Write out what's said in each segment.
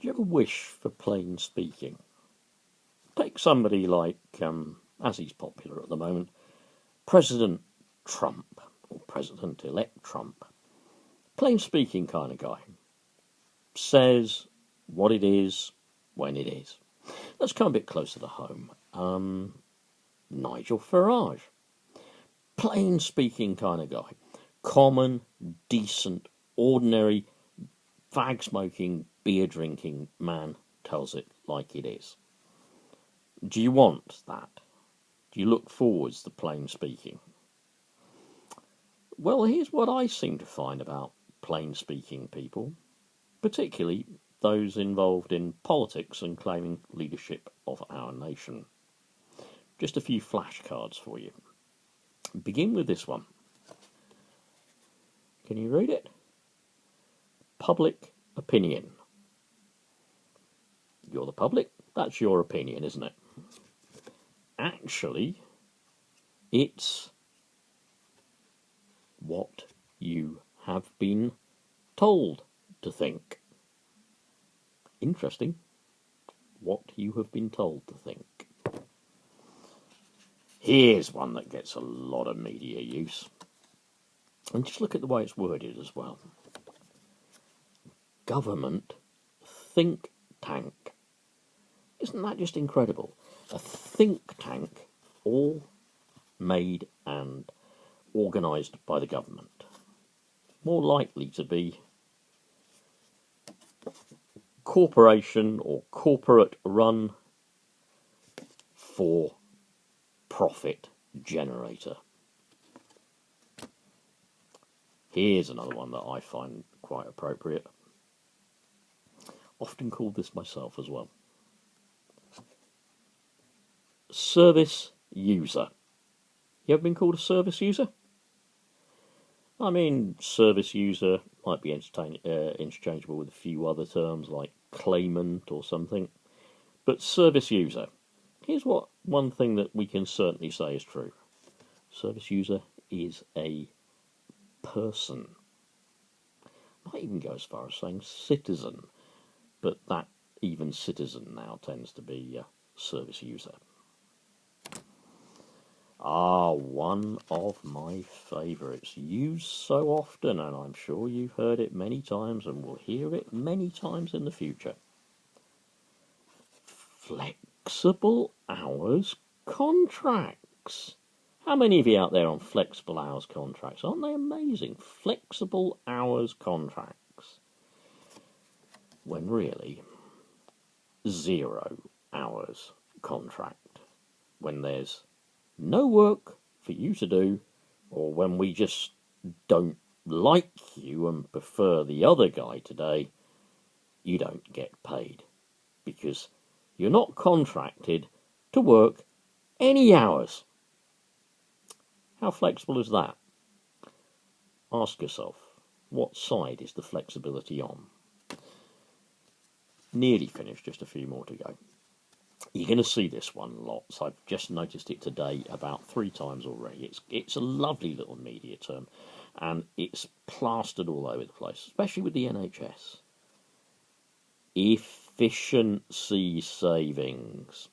Do you ever wish for plain speaking? Take somebody like, as he's popular at the moment, President Trump, or President-elect Trump. Plain speaking kind of guy. Says what it is, when it is. Let's come a bit closer to home. Nigel Farage. Plain speaking kind of guy. Common, decent, ordinary, fag smoking, beer drinking man tells it like it is. Do you want that? Do you look forwards to plain speaking? Well, here's what I seem to find about plain speaking people, particularly those involved in politics and claiming leadership of our nation. Just a few flashcards for you. Begin with this one. Can you read it? Public opinion. You're the public, that's your opinion, isn't it? Actually, it's what you have been told to think. Interesting. What you have been told to think. Here's one that gets a lot of media use. And just look at the way it's worded as well. Government think tank. Isn't that just incredible? A think tank, all made and organised by the government. More likely to be corporation or corporate run for profit generator. Here's another one that I find quite appropriate. Often called this myself as well. Service user. You ever been called a service user? I mean, service user might be interchangeable with a few other terms like claimant or something. But service user. Here's what one thing that we can certainly say is true. Service user is a person. Might even go as far as saying citizen. But that even citizen now tends to be service user. One of my favourites, used so often, and I'm sure you've heard it many times and will hear it many times in the future. Flexible hours contracts. How many of you out there on flexible hours contracts? Aren't they amazing? Flexible hours contracts. When really, 0 hours contract. When there's no work for you to do, or when we just don't like you and prefer the other guy today, you don't get paid because you're not contracted to work any hours. How flexible is that? Ask yourself, what side is the flexibility on? Nearly finished, just a few more to go. You're going to see this one lots. I've just noticed it today about 3 times already. It's a lovely little media term, and it's plastered all over the place, especially with the NHS. Efficiency savings.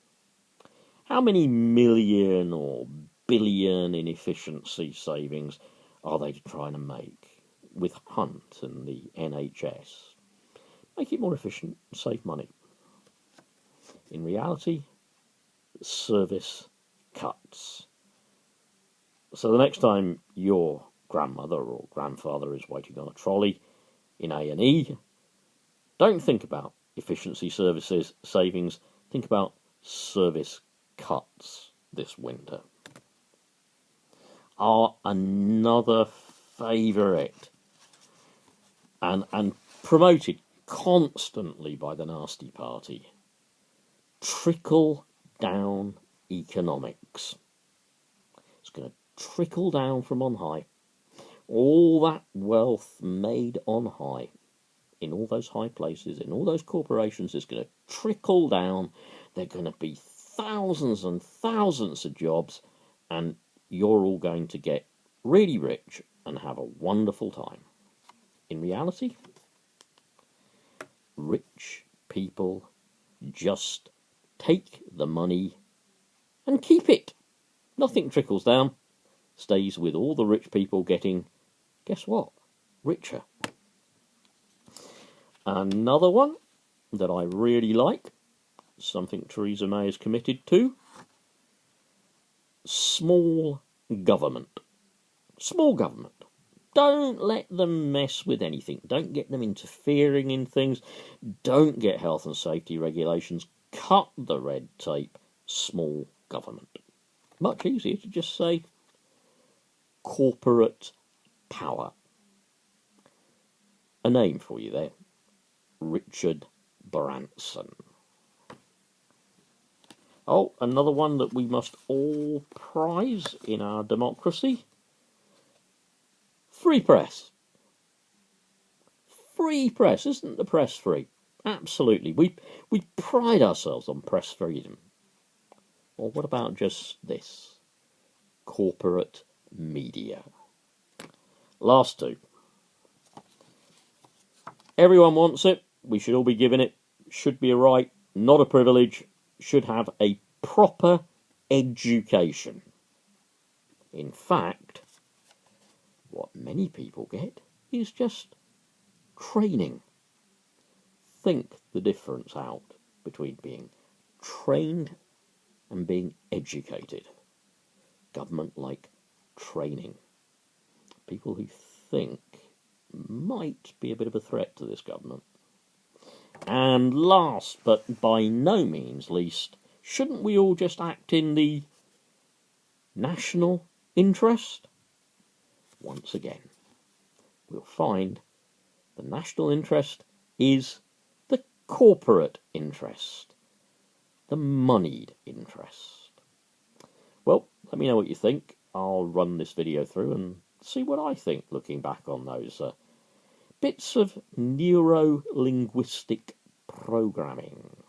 How many million or billion in efficiency savings are they trying to make with Hunt and the NHS? Make it more efficient, save money. In reality, service cuts. So the next time your grandmother or grandfather is waiting on a trolley in A&E, don't think about efficiency services savings, think about service cuts this winter. Another favourite and promoted constantly by the nasty party. Trickle down economics. It's going to trickle down from on high. All that wealth made on high, in all those high places, in all those corporations, is going to trickle down. There are going to be thousands and thousands of jobs, and you're all going to get really rich and have a wonderful time. In reality, rich people just take the money and keep it. Nothing trickles down, stays with all the rich people getting, guess what, richer. Another one that I really like, something Theresa May is committed to, small government. Small government. Don't let them mess with anything. Don't get them interfering in things. Don't get health and safety regulations. Cut the red tape. Small government. Much easier to just say corporate power. A name for you there. Richard Branson. Oh, another one that we must all prize in our democracy. Free press. Free press. Isn't the press free? Absolutely. We pride ourselves on press freedom. Or what about just this? Corporate media. Last two. Everyone wants it. We should all be given it. Should be a right, not a privilege. Should have a proper education. In fact, what many people get is just training. Think the difference out between being trained and being educated. Government like training. People who think might be a bit of a threat to this government. And last but by no means least, shouldn't we all just act in the national interest? Once again, we'll find the national interest is the corporate interest, the moneyed interest. Well, let me know what you think. I'll run this video through and see what I think, looking back on those bits of neuro-linguistic programming.